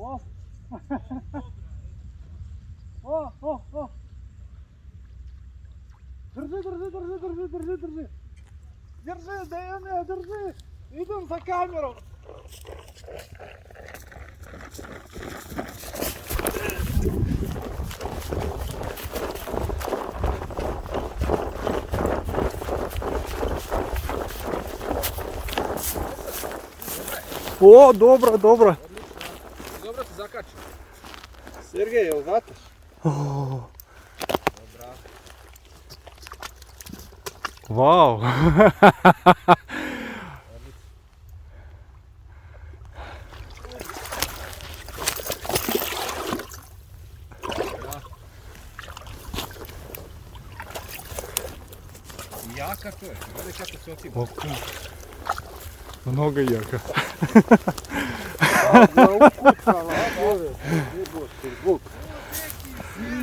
O! O, o, o! Держи, держи, держи, держи, держи, держи! Держи, Деяне, держи! Идем за камеру! О, добро, добро! Dobro se zakači. Sergej, jel vateš? Dobra. Vau! Jaka to je, gledaj kako se otima. Много яко.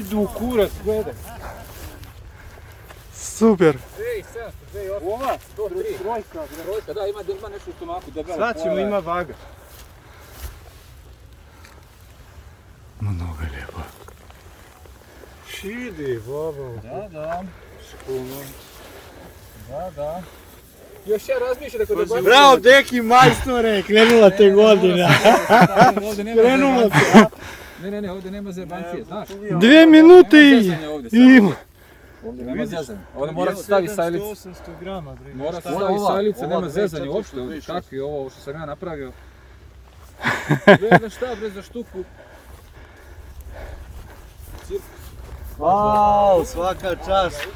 Idu kurac, gledaj. Супер! 2700, 2800. Ova? 103. Trojka, da, ima nešto u stomaku, debelo. Sad ćemo, ima vaga. Много лепо. Šidi, baba. Da. Škuno. Da. Još ja razmišljam da kod debelo. Bravo, deki majstore, krenula te godina. Krenula te. Ne, ovdje nema zebancije, znaš. 2 minute i ima. Ovdje nema zezanja. Ovdje mora se stavi sajlice. 800 grama, bre. Mora se stavi sajlice, nema zezanja uopšte. Kakvi ovo što sam ja napravio. Gledaj šta bre za štuku. Vau, svaka čast.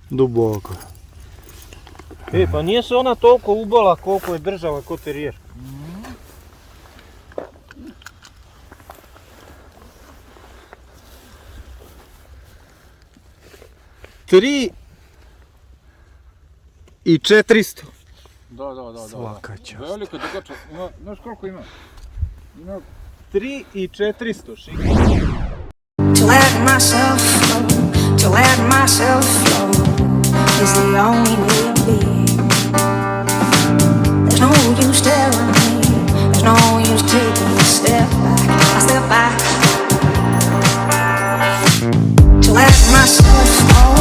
Duboko. Pa nije se ona toliko ubala koliko je država ko terijer. Tri i 400. Da. Svaka čast. Veliko, dugačak. Ima, znaš koliko ima? Ima 3 i 400 šik. To let myself flow, to let myself flow is the only way to be. There's no use telling me, there's no use taking a step back. To let myself flow,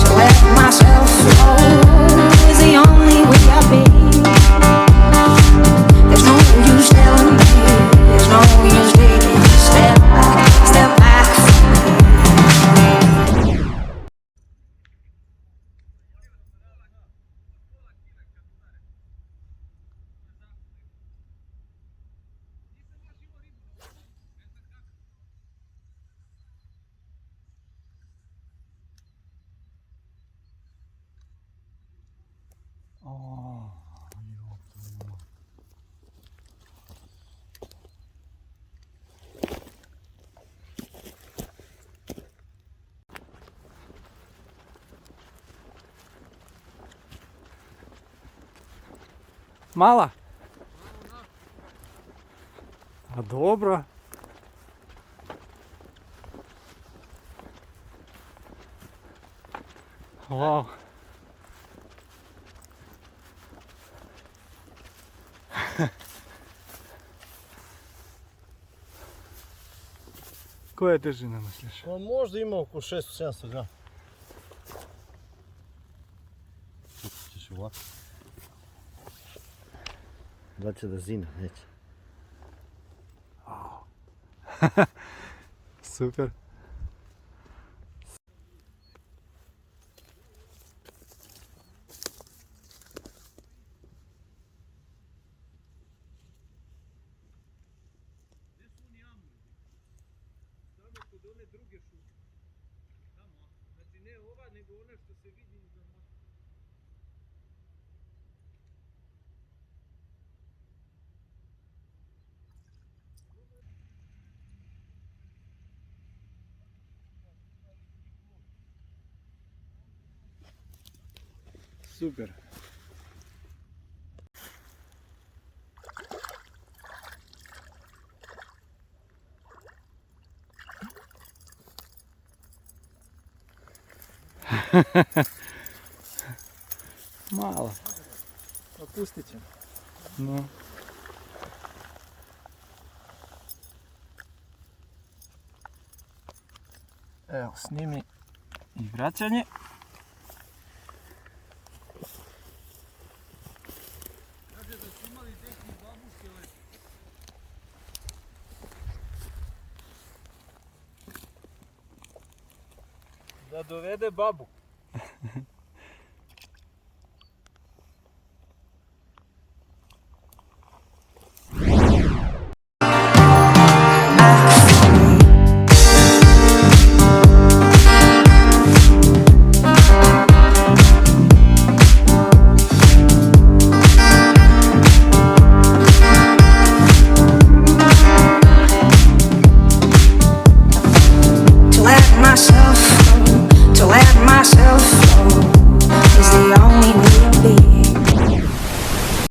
to let myself flow is the only way I'll be. There's no use telling me, there's no use taking a step back. Mala? A dobro. Wow. Koja težina misliš? Pa možda ima oko 600-700 grama. Ćeš ovako. Da će da zina, neće. Super. Super. Mala. Opustit ćemo. No. Evo, snimi i vraćanje. Da dovede babu.